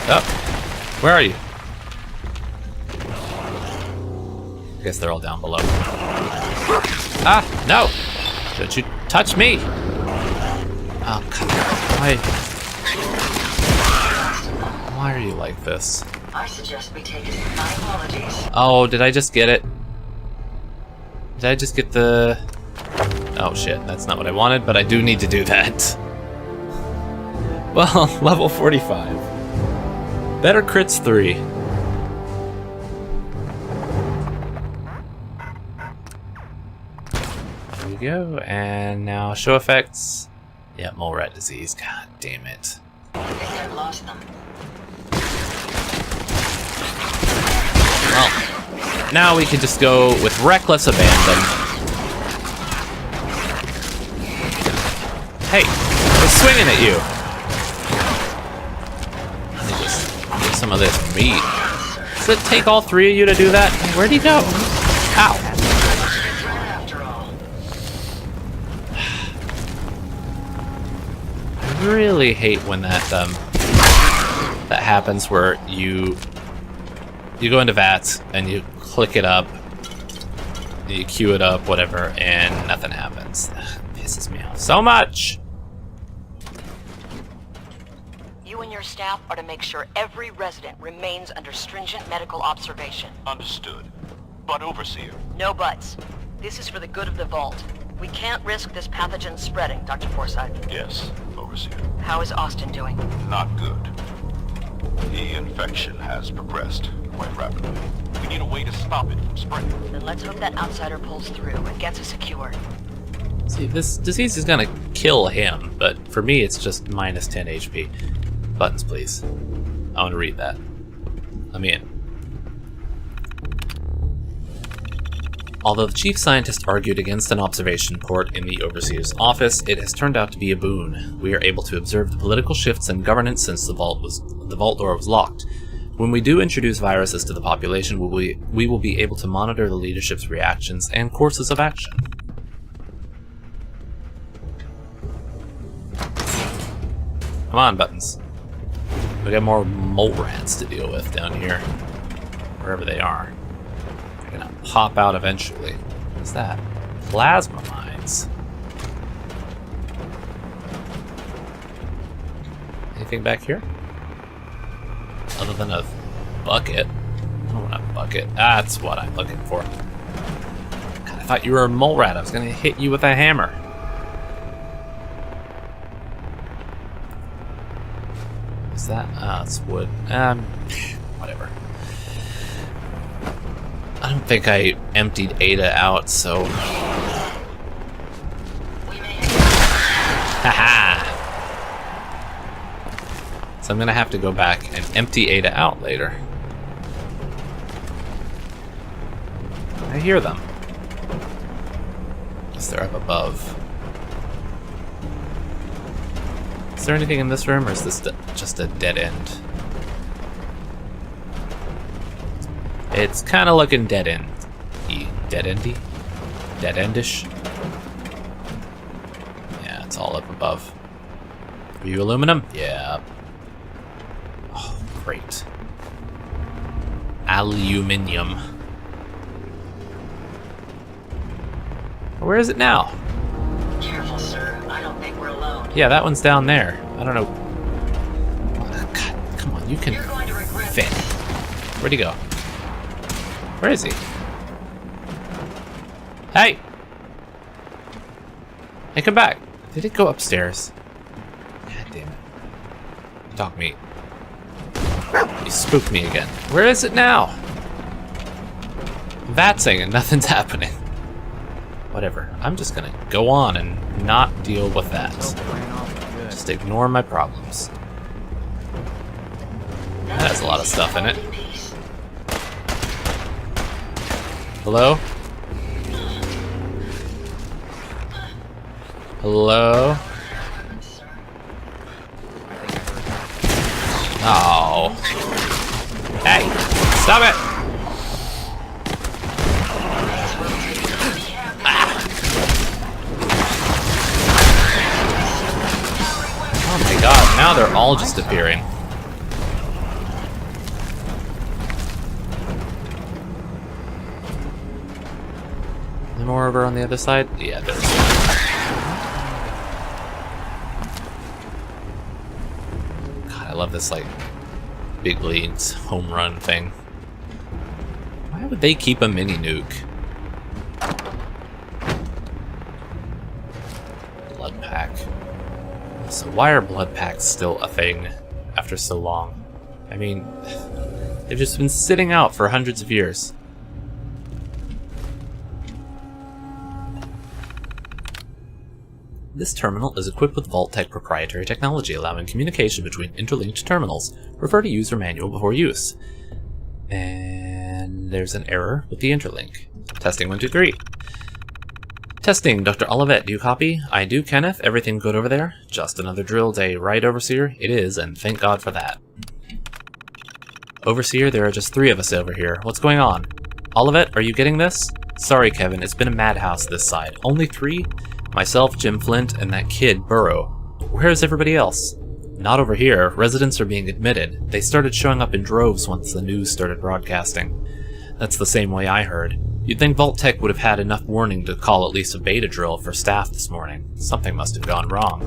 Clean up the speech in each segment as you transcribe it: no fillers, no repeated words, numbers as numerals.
Oh, where are you? I guess they're all down below. Ah, no! Don't you touch me! Oh, come on. Why are you like this? I suggest we take it. My apologies. Oh, did I just get it? Did I just get the... Oh shit, that's not what I wanted, but I do need to do that. Well, level 45. Better crits 3. There we go, and now show effects. Yeah, mole rat disease, god damn it. I think I've lost them. Well, now we can just go with reckless abandon. Hey, I was swinging at you. Let me just get some of this meat. Does it take all 3 of you to do that? Where'd he go? Ow. I really hate when that happens, where you go into VATS and you click it up, you queue it up, whatever, and nothing happens. Ugh, it pisses me off so much. You and your staff are to make sure every resident remains under stringent medical observation. Understood. But Overseer. No buts. This is for the good of the Vault. We can't risk this pathogen spreading, Dr. Forsythe. Yes, Overseer. How is Austin doing? Not good. The infection has progressed quite rapidly. We need a way to stop it from spreading. Then let's hope that outsider pulls through and gets us secure. See, this disease is gonna kill him, but for me it's just minus 10 HP. Buttons, please. I want to read that. Let me in. Although the chief scientist argued against an observation port in the Overseer's office, it has turned out to be a boon. We are able to observe the political shifts in governance since the vault door was locked. When we do introduce viruses to the population, we will be able to monitor the leadership's reactions and courses of action. Come on, buttons. We got more mole rats to deal with down here. Wherever they are. They're gonna pop out eventually. What's that? Plasma mines. Anything back here? Other than a bucket. I don't want a bucket. That's what I'm looking for. God, I thought you were a mole rat. I was gonna hit you with a hammer. Is that? Ah, it's wood. Whatever. I don't think I emptied Ada out, so... Haha! So I'm gonna have to go back and empty Ada out later. I hear them. Guess they're up above. Is there anything in this room, or is this just a dead end? It's kind of looking dead end-y. Dead endy? Dead endish? Yeah, it's all up above. Are you aluminum? Yeah. Oh, great. Aluminium. Where is it now? Careful, sir. I don't think we're alone. Yeah, that one's down there. I don't know. God, come on, you can You're going to regret fit. Where'd he go? Where is he? Hey! Hey, come back. Did it go upstairs? God damn it. Dog meat. You spooked me again. Where is it now? Vatsing and nothing's happening. Whatever. I'm just gonna go on and not deal with that. Just ignore my problems. That has a lot of stuff in it. Hello? Hello? Oh. Hey! Stop it! Oh my god, now they're all just appearing. more over on the other side? Yeah, there's God, I love this, like, big leagues home run thing. Why would they keep a mini nuke? Blood pack. So why are blood packs still a thing after so long? I mean, they've just been sitting out for hundreds of years. This terminal is equipped with Vault-Tec proprietary technology allowing communication between interlinked terminals. Refer to user manual before use. And there's an error with the interlink. Testing 1, 2, 3. Testing, Dr. Olivet, do you copy? I do, Kenneth. Everything good over there? Just another drill day, right, Overseer? It is, and thank God for that. Overseer, there are just 3 of us over here. What's going on? Olivet, are you getting this? Sorry, Kevin, it's been a madhouse this side. Only 3? Myself, Jim Flint, and that kid, Burrow. Where's everybody else? Not over here. Residents are being admitted. They started showing up in droves once the news started broadcasting. That's the same way I heard. You'd think Vault-Tec would have had enough warning to call at least a beta drill for staff this morning. Something must have gone wrong.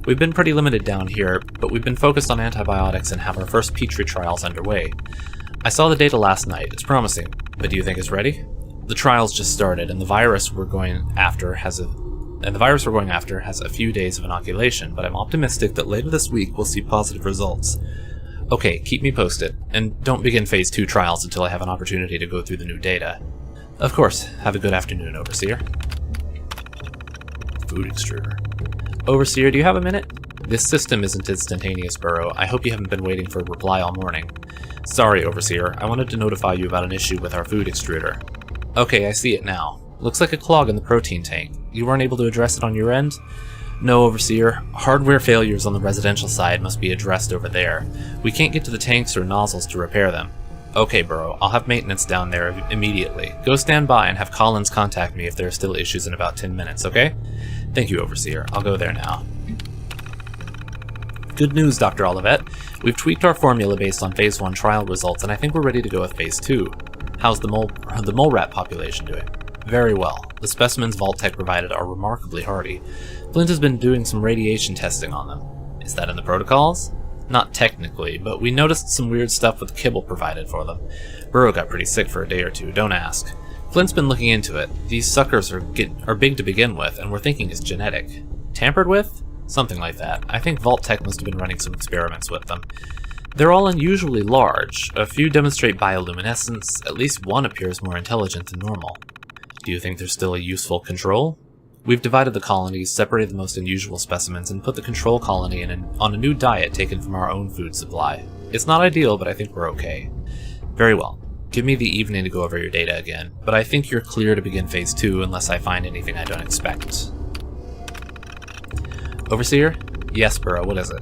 We've been pretty limited down here, but we've been focused on antibiotics and have our first Petri trials underway. I saw the data last night. It's promising. But do you think it's ready? The trials just started, and the virus we're going after has a few days of inoculation, but I'm optimistic that later this week we'll see positive results. Okay, keep me posted, and don't begin Phase 2 trials until I have an opportunity to go through the new data. Of course, have a good afternoon, Overseer. Food extruder. Overseer, do you have a minute? This system isn't instantaneous, Burrow. I hope you haven't been waiting for a reply all morning. Sorry, Overseer. I wanted to notify you about an issue with our food extruder. Okay, I see it now. Looks like a clog in the protein tank. You weren't able to address it on your end? No, Overseer. Hardware failures on the residential side must be addressed over there. We can't get to the tanks or nozzles to repair them. Okay, Burrow. I'll have maintenance down there immediately. Go stand by and have Collins contact me if there are still issues in about 10 minutes, okay? Thank you, Overseer. I'll go there now. Good news, Dr. Olivet. We've tweaked our formula based on Phase 1 trial results, and I think we're ready to go with Phase 2. How's the mole rat population doing? Very well. The specimens Vault-Tec provided are remarkably hardy. Flint has been doing some radiation testing on them. Is that in the protocols? Not technically, but we noticed some weird stuff with the kibble provided for them. Burrow got pretty sick for a day or two, don't ask. Flint's been looking into it. These suckers are big to begin with, and we're thinking it's genetic. Tampered with? Something like that. I think Vault-Tec must have been running some experiments with them. They're all unusually large. A few demonstrate bioluminescence. At least one appears more intelligent than normal. Do you think there's still a useful control? We've divided the colonies, separated the most unusual specimens, and put the control colony on a new diet taken from our own food supply. It's not ideal, but I think we're okay. Very well. Give me the evening to go over your data again, but I think you're clear to begin Phase 2 unless I find anything I don't expect. Overseer? Yes, Burrow, what is it?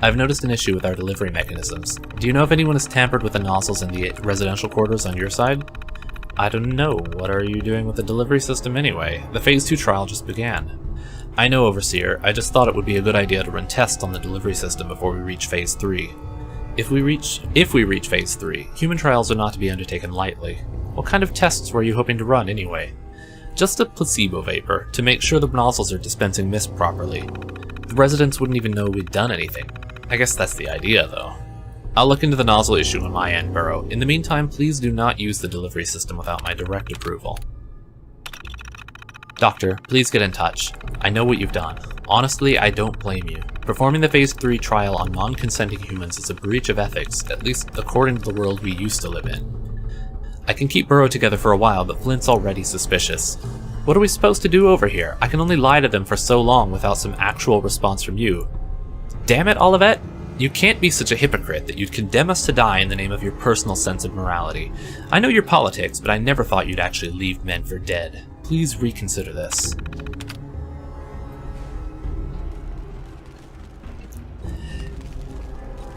I've noticed an issue with our delivery mechanisms. Do you know if anyone has tampered with the nozzles in the residential quarters on your side? I don't know. What are you doing with the delivery system anyway? The Phase 2 trial just began. I know, Overseer. I just thought it would be a good idea to run tests on the delivery system before we reach Phase 3. If we reach Phase 3, human trials are not to be undertaken lightly. What kind of tests were you hoping to run anyway? Just a placebo vapor, to make sure the nozzles are dispensing mist properly. The residents wouldn't even know we'd done anything. I guess that's the idea, though. I'll look into the nozzle issue on my end, Burrow. In the meantime, please do not use the delivery system without my direct approval. Doctor, please get in touch. I know what you've done. Honestly, I don't blame you. Performing the Phase 3 trial on non-consenting humans is a breach of ethics, at least according to the world we used to live in. I can keep Burrow together for a while, but Flint's already suspicious. What are we supposed to do over here? I can only lie to them for so long without some actual response from you. Damn it, Olivet! You can't be such a hypocrite that you'd condemn us to die in the name of your personal sense of morality. I know your politics, but I never thought you'd actually leave men for dead. Please reconsider this.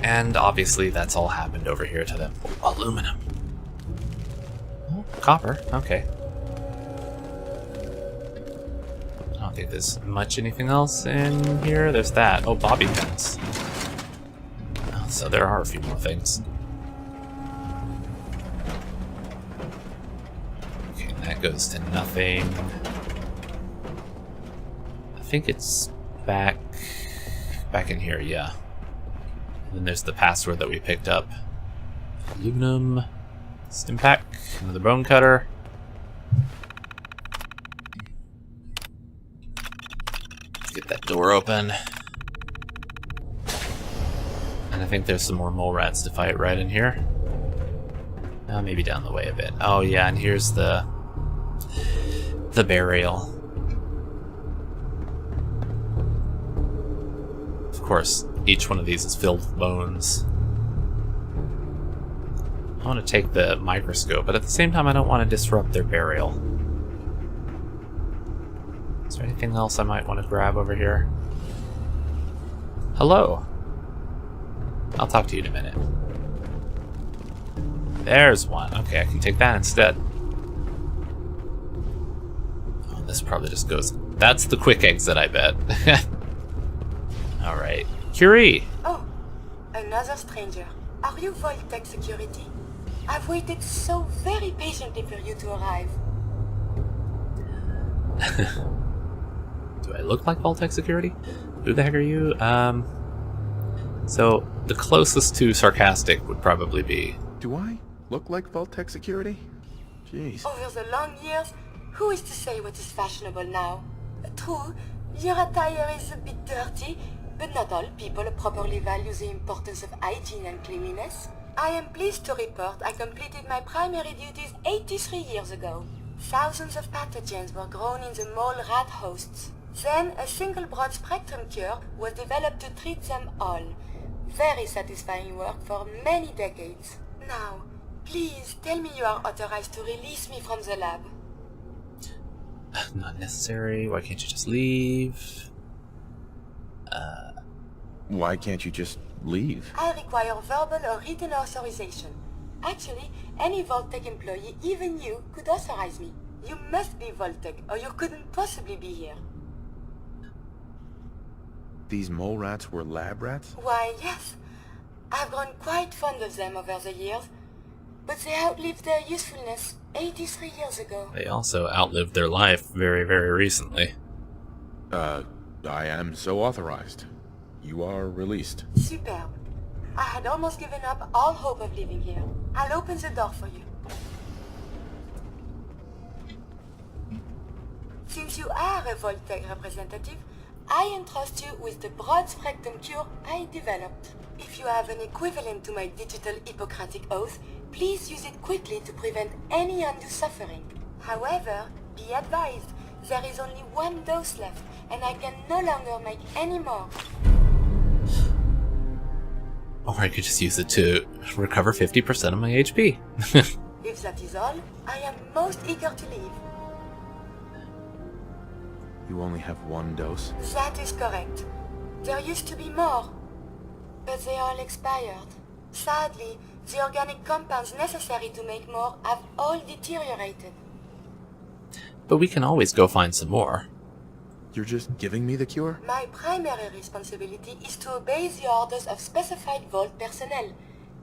And obviously that's all happened over here to them. Oh, aluminum. Oh, copper, okay. I don't think there's much anything else in here. There's that. Oh, bobby pins. So there are a few more things. Okay, that goes to nothing. I think it's back in here, yeah. And then there's the password that we picked up. Aluminum, Stimpack, another bone cutter. Let's get that door open. And I think there's some more mole rats to fight right in here. Maybe down the way a bit. Oh yeah, and here's the burial. Of course, each one of these is filled with bones. I want to take the microscope, but at the same time I don't want to disrupt their burial. Is there anything else I might want to grab over here? Hello. I'll talk to you in a minute. There's one. Okay, I can take that instead. Oh, this probably just goes... That's the quick exit, I bet. Alright. Curie! Oh, another stranger. Are you Vault-Tec security? I've waited so very patiently for you to arrive. Do I look like Vault-Tec security? Who the heck are you? So, the closest to sarcastic would probably be... Do I look like Vault-Tec security? Jeez. Over the long years, who is to say what is fashionable now? True, your attire is a bit dirty, but not all people properly value the importance of hygiene and cleanliness. I am pleased to report I completed my primary duties 83 years ago. Thousands of pathogens were grown in the mole rat hosts. Then a single broad-spectrum cure was developed to treat them all. Very satisfying work for many decades. Now, please tell me you are authorized to release me from the lab. Not necessary. Why can't you just leave? Why can't you just leave? I require verbal or written authorization. Actually, any Vault-Tec employee, even you, could authorize me. You must be Vault-Tec, or you couldn't possibly be here. These mole rats were lab rats? Why, yes. I've grown quite fond of them over the years, but they outlived their usefulness 83 years ago. They also outlived their life very, very recently. I am so authorized. You are released. Superb. I had almost given up all hope of living here. I'll open the door for you. Since you are a Vault-Tec representative, I entrust you with the broad-spectrum cure I developed. If you have an equivalent to my digital Hippocratic oath, please use it quickly to prevent any undue suffering. However, be advised, there is only one dose left, and I can no longer make any more. Or I could just use it to recover 50% of my HP. If that is all, I am most eager to leave. You only have one dose? That is correct. There used to be more, but they all expired. Sadly, the organic compounds necessary to make more have all deteriorated. But we can always go find some more. You're just giving me the cure? My primary responsibility is to obey the orders of specified Vault personnel,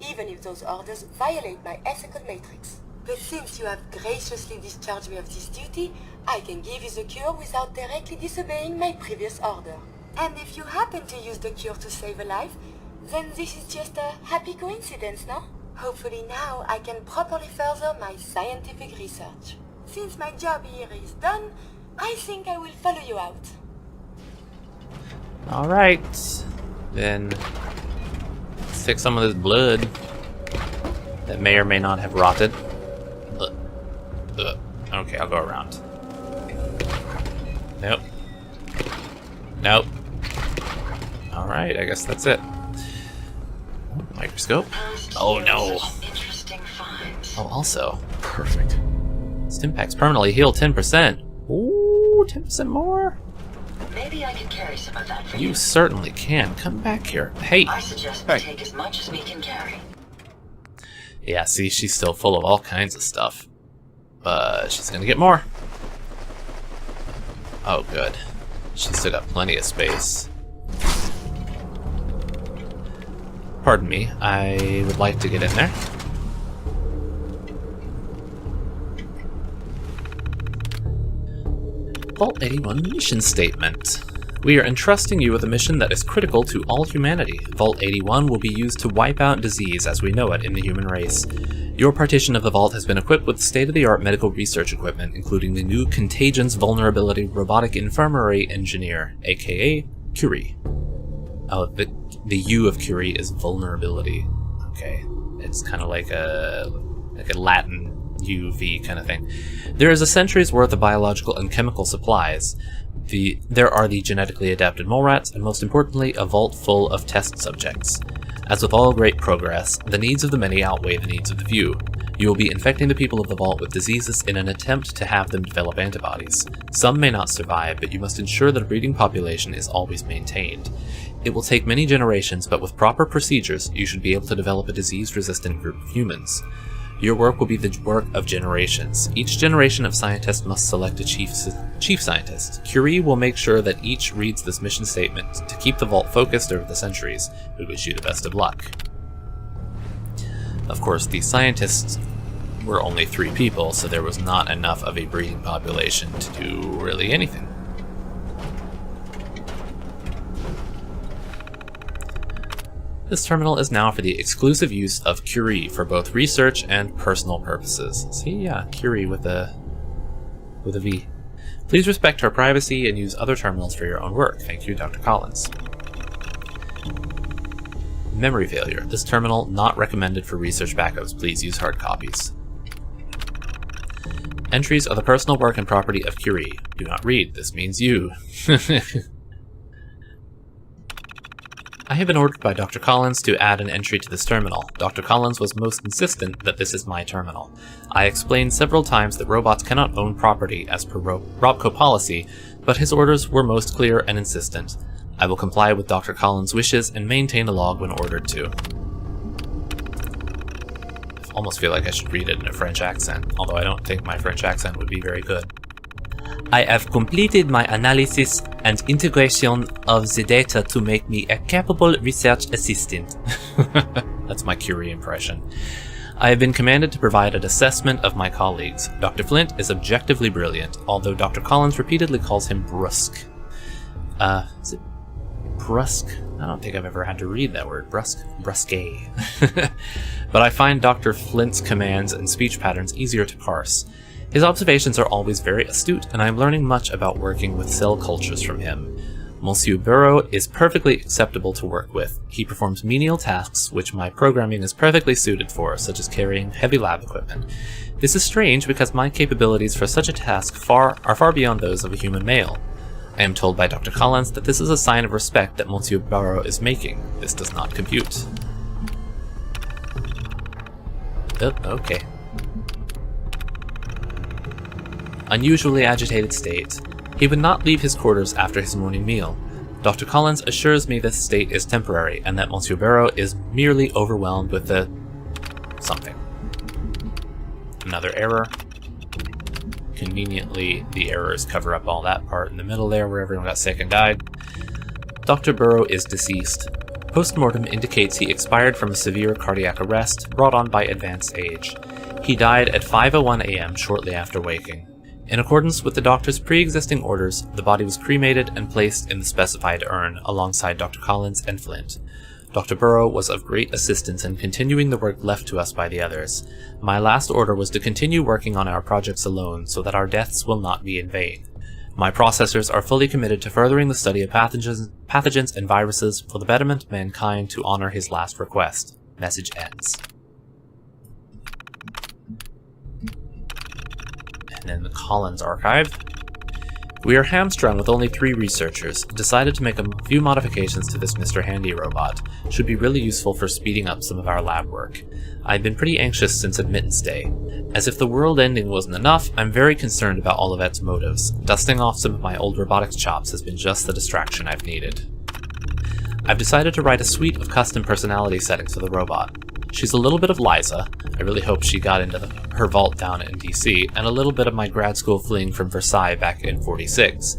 even if those orders violate my ethical matrix. But since you have graciously discharged me of this duty, I can give you the cure without directly disobeying my previous order. And if you happen to use the cure to save a life, then this is just a happy coincidence, no? Hopefully now I can properly further my scientific research. Since my job here is done, I think I will follow you out. Alright. Then let's take some of this blood that may or may not have rotted. Okay, I'll go around. Nope. Nope. Alright, I guess that's it. Microscope. Oh no. Interesting finds. Oh, also. Perfect. Stimpaks permanently heal 10%. Ooh, 10% more? Maybe I can carry some of that for you. You certainly can. Come back here. Hey! I suggest we take as much as we can carry. Yeah, see, she's still full of all kinds of stuff. But she's gonna get more. Oh, good. She's still got plenty of space. Pardon me, I would like to get in there. Vault 81 mission statement. We are entrusting you with a mission that is critical to all humanity. Vault 81 will be used to wipe out disease as we know it in the human race. Your partition of the vault has been equipped with state-of-the-art medical research equipment, including the new Contagions Vulnerability Robotic Infirmary Engineer, aka Curie. Oh, the U of Curie is vulnerability. Okay. It's kind of like a Latin UV kind of thing. There is a century's worth of biological and chemical supplies. There are the genetically adapted mole rats, and most importantly, a vault full of test subjects. As with all great progress, the needs of the many outweigh the needs of the few. You will be infecting the people of the vault with diseases in an attempt to have them develop antibodies. Some may not survive, but you must ensure that a breeding population is always maintained. It will take many generations, but with proper procedures, you should be able to develop a disease-resistant group of humans. Your work will be the work of generations. Each generation of scientists must select a chief scientist. Curie will make sure that each reads this mission statement to keep the vault focused over the centuries. We wish you the best of luck. Of course, the scientists were only 3 people, so there was not enough of a breeding population to do really anything. This terminal is now for the exclusive use of Curie for both research and personal purposes. See, yeah, Curie with a V. Please respect her privacy and use other terminals for your own work. Thank you, Dr. Collins. Memory failure. This terminal not recommended for research backups. Please use hard copies. Entries are the personal work and property of Curie. Do not read. This means you. I have been ordered by Dr. Collins to add an entry to this terminal. Dr. Collins was most insistent that this is my terminal. I explained several times that robots cannot own property as per Robco policy, but his orders were most clear and insistent. I will comply with Dr. Collins' wishes and maintain a log when ordered to. I almost feel like I should read it in a French accent, although I don't think my French accent would be very good. I have completed my analysis and integration of the data to make me a capable research assistant. That's my Curie impression. I have been commanded to provide an assessment of my colleagues. Dr. Flint is objectively brilliant, although Dr. Collins repeatedly calls him brusque. Is it brusque? I don't think I've ever had to read that word. Brusque? Brusque. But I find Dr. Flint's commands and speech patterns easier to parse. His observations are always very astute, and I am learning much about working with cell cultures from him. Monsieur Burrow is perfectly acceptable to work with. He performs menial tasks which my programming is perfectly suited for, such as carrying heavy lab equipment. This is strange because my capabilities for such a task are far beyond those of a human male. I am told by Dr. Collins that this is a sign of respect that Monsieur Burrow is making. This does not compute. Oh, okay. Unusually agitated state. He would not leave his quarters after his morning meal. Dr. Collins assures me this state is temporary and that Monsieur Burrow is merely overwhelmed with the... something. Another error. Conveniently, the errors cover up all that part in the middle there where everyone got sick and died. Dr. Burrow is deceased. Postmortem indicates he expired from a severe cardiac arrest brought on by advanced age. He died at 5:01 a.m. shortly after waking. In accordance with the doctor's pre-existing orders, the body was cremated and placed in the specified urn alongside Dr. Collins and Flint. Dr. Burrow was of great assistance in continuing the work left to us by the others. My last order was to continue working on our projects alone so that our deaths will not be in vain. My processors are fully committed to furthering the study of pathogens and viruses for the betterment of mankind to honor his last request. Message ends. And then the Collins archive. We are hamstrung with only 3 researchers. Decided to make a few modifications to this Mr. Handy robot. Should be really useful for speeding up some of our lab work. I've been pretty anxious since admittance day. As if the world ending wasn't enough, I'm very concerned about Olivette's motives. Dusting off some of my old robotics chops has been just the distraction I've needed. I've decided to write a suite of custom personality settings for the robot. She's a little bit of Liza. I really hope she got into her vault down in DC, and a little bit of my grad school fleeing from Versailles back in 46.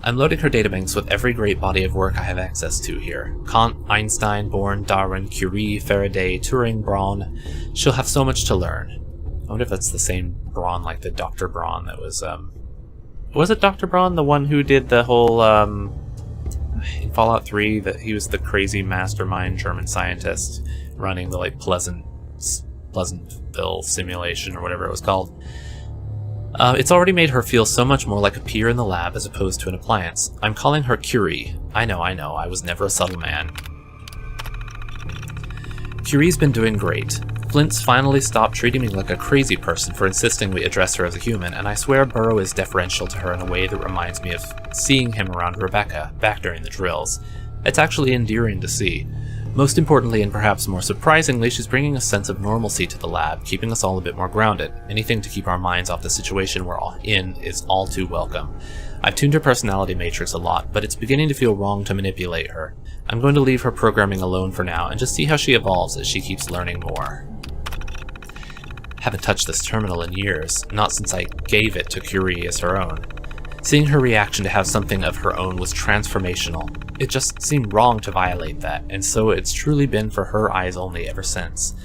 I'm loading her databanks with every great body of work I have access to here. Kant, Einstein, Born, Darwin, Curie, Faraday, Turing, Braun. She'll have so much to learn. I wonder if that's the same Braun like the Dr. Braun that was Was it Dr. Braun, the one who did the whole, in Fallout 3, that he was the crazy mastermind German scientist running the, like, Pleasantville simulation, or whatever it was called? It's already made her feel so much more like a peer in the lab as opposed to an appliance. I'm calling her Curie. I know, I was never a subtle man. Curie's been doing great. Flint's finally stopped treating me like a crazy person for insisting we address her as a human, and I swear Burrow is deferential to her in a way that reminds me of seeing him around Rebecca, back during the drills. It's actually endearing to see. Most importantly, and perhaps more surprisingly, she's bringing a sense of normalcy to the lab, keeping us all a bit more grounded. Anything to keep our minds off the situation we're all in is all too welcome. I've tuned her personality matrix a lot, but it's beginning to feel wrong to manipulate her. I'm going to leave her programming alone for now, and just see how she evolves as she keeps learning more. Haven't touched this terminal in years, not since I gave it to Curie as her own. Seeing her reaction to have something of her own was transformational. It just seemed wrong to violate that, and so it's truly been for her eyes only ever since.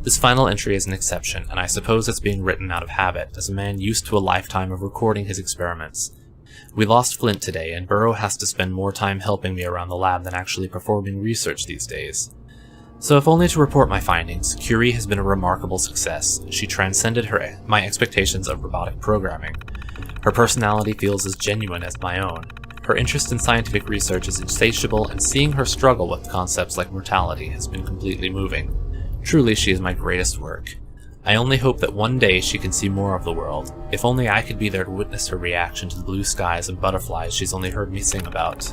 This final entry is an exception, and I suppose it's being written out of habit, as a man used to a lifetime of recording his experiments. We lost Flint today, and Burrow has to spend more time helping me around the lab than actually performing research these days. So if only to report my findings, Curie has been a remarkable success. She transcended my expectations of robotic programming. Her personality feels as genuine as my own. Her interest in scientific research is insatiable, and seeing her struggle with concepts like mortality has been completely moving. Truly, she is my greatest work. I only hope that one day she can see more of the world. If only I could be there to witness her reaction to the blue skies and butterflies she's only heard me sing about.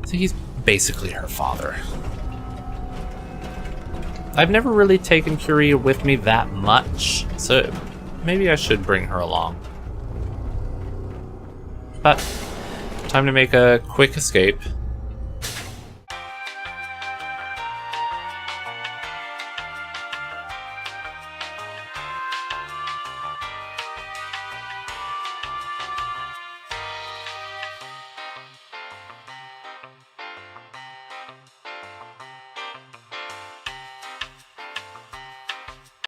So he's basically her father. I've never really taken Curie with me that much, so maybe I should bring her along. But time to make a quick escape.